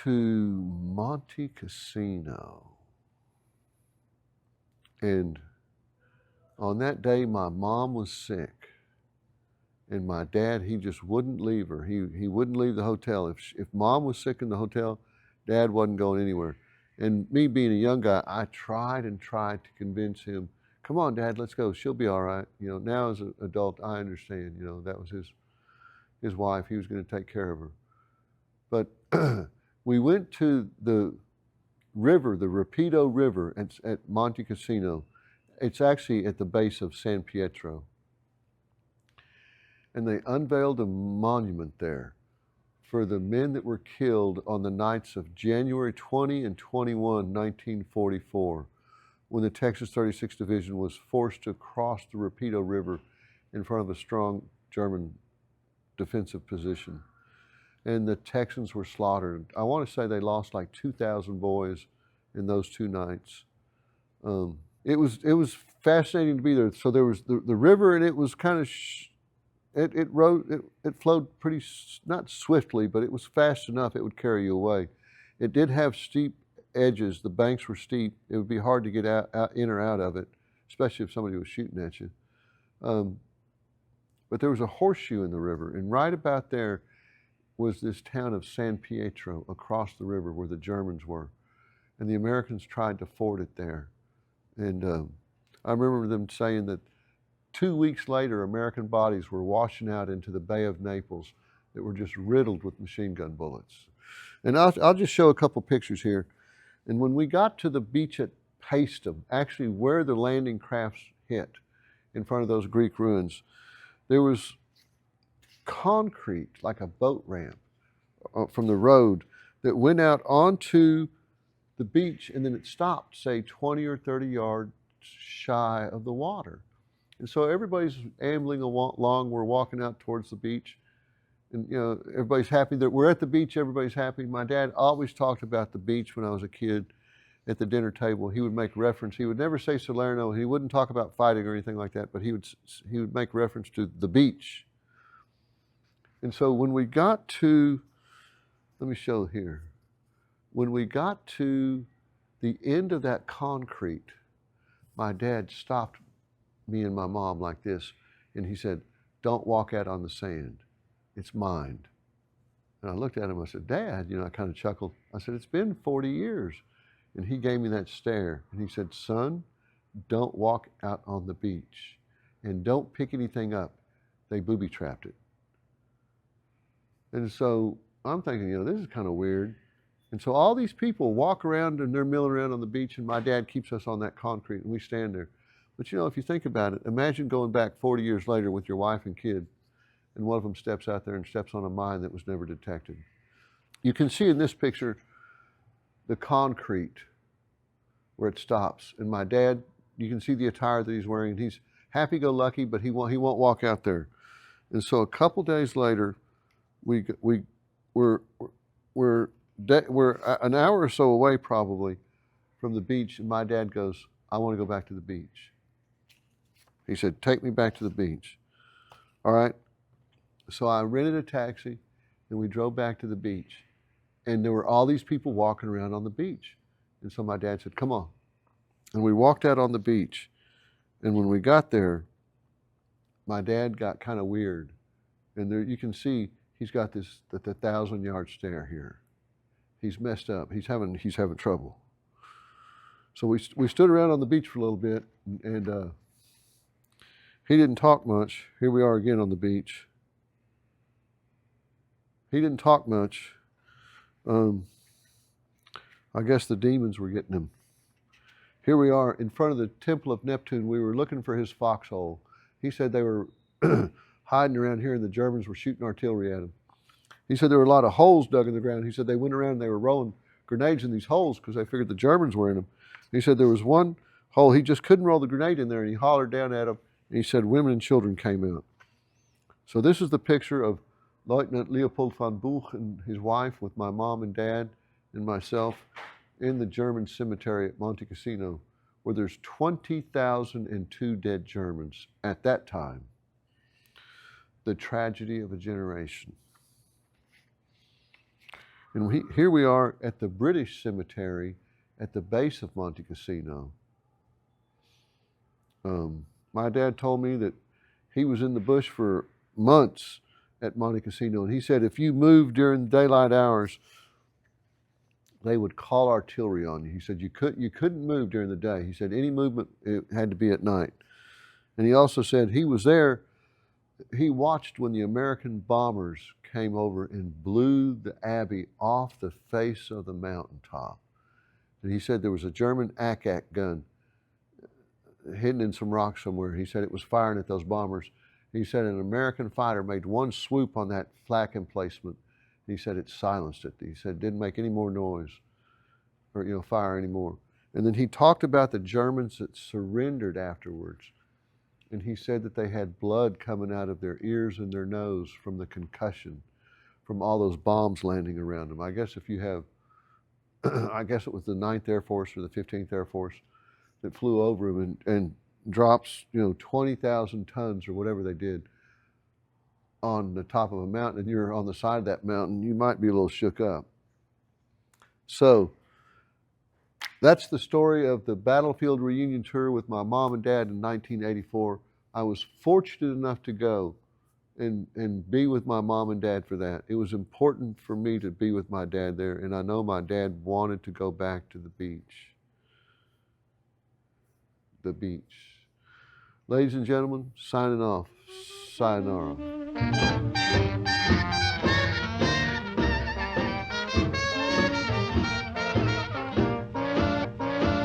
Monte Cassino. And on that day, my mom was sick. And my dad, he just wouldn't leave her. He wouldn't leave the hotel. If mom was sick in the hotel, dad wasn't going anywhere. And me being a young guy, I tried and tried to convince him, come on, Dad, let's go. She'll be all right. You know, now as an adult, I understand, you know, that was his wife. He was going to take care of her. But we went to the river, the Rapido River at Monte Cassino. It's actually at the base of San Pietro. And they unveiled a monument there for the men that were killed on the nights of January 20 and 21, 1944, when the Texas 36th Division was forced to cross the Rapido River in front of a strong German defensive position. And the Texans were slaughtered. I want to say they lost like 2,000 boys in those 2 nights. It was fascinating to be there. So there was the river, and it was kind of it flowed pretty, not swiftly, but it was fast enough it would carry you away. It did have steep edges. The banks were steep. It would be hard to get out in or out of it, especially if somebody was shooting at you. But there was a horseshoe in the river, and right about there was this town of San Pietro across the river where the Germans were. And the Americans tried to ford it there. And I remember them saying that 2 weeks later, American bodies were washing out into the Bay of Naples that were just riddled with machine gun bullets. And I'll just show a couple pictures here. And when we got to the beach at Paestum, actually where the landing crafts hit, in front of those Greek ruins, there was concrete, like a boat ramp from the road that went out onto the beach, and then it stopped, say 20 or 30 yards shy of the water. And so everybody's ambling along, we're walking out towards the beach, and you know, everybody's happy that we're at the beach, everybody's happy. My dad always talked about the beach when I was a kid at the dinner table. He would make reference, he would never say Salerno, he wouldn't talk about fighting or anything like that, but he would make reference to the beach. And so when we got to, let me show here, when we got to the end of that concrete, my dad stopped me and my mom like this, and he said, "Don't walk out on the sand, it's mined." And I looked at him, I said, "Dad," you know, I kind of chuckled. I said, "It's been 40 years. And he gave me that stare, and he said, "Son, don't walk out on the beach, and don't pick anything up. They booby-trapped it." And so I'm thinking, you know, this is kind of weird. And so all these people walk around, and they're milling around on the beach, and my dad keeps us on that concrete, and we stand there. But you know, if you think about it, imagine going back 40 years later with your wife and kid, and one of them steps out there and steps on a mine that was never detected. You can see in this picture the concrete where it stops. And my dad, you can see the attire that he's wearing, and he's happy-go-lucky, but he won't walk out there. And so a couple days later, we're an hour or so away probably from the beach, and my dad goes, "I want to go back to the beach." He said, "Take me back to the beach." All right. So I rented a taxi, and we drove back to the beach. And there were all these people walking around on the beach. And so my dad said, "Come on." And we walked out on the beach. And when we got there, my dad got kind of weird. And there you can see he's got the 1,000-yard stare here. He's messed up. He's having trouble. So we stood around on the beach for a little bit, and he didn't talk much. Here we are again on the beach. He didn't talk much. I guess the demons were getting him. Here we are in front of the Temple of Neptune. We were looking for his foxhole. He said they were hiding around here, and the Germans were shooting artillery at him. He said there were a lot of holes dug in the ground. He said they went around and they were rolling grenades in these holes because they figured the Germans were in them. He said there was one hole, he just couldn't roll the grenade in there, and he hollered down at them, and he said women and children came out. So this is the picture of Lieutenant Leopold von Buch and his wife with my mom and dad and myself in the German cemetery at Monte Cassino, where there's 20,002 dead Germans at that time. The tragedy of a generation. And here we are at the British cemetery at the base of Monte Cassino. My dad told me that he was in the bush for months at Monte Cassino, and he said if you moved during daylight hours, they would call artillery on you. He said you couldn't move during the day. He said any movement, it had to be at night. And he also said he was there. He watched when the American bombers came over and blew the Abbey off the face of the mountaintop. And he said there was a German ACAC gun hidden in some rock somewhere. He said it was firing at those bombers. He said an American fighter made one swoop on that flak emplacement. He said it silenced it. He said it didn't make any more noise or fire anymore. And then he talked about the Germans that surrendered afterwards. And he said that they had blood coming out of their ears and their nose from the concussion, from all those bombs landing around them. I guess if you have, I guess it was the 9th Air Force or the 15th Air Force that flew over them and drops, 20,000 tons or whatever they did on the top of a mountain, and you're on the side of that mountain, you might be a little shook up. So that's the story of the Battlefield Reunion Tour with my mom and dad in 1984. I was fortunate enough to go and be with my mom and dad for that. It was important for me to be with my dad there, and I know my dad wanted to go back to the beach. The beach. Ladies and gentlemen, signing off. Sayonara.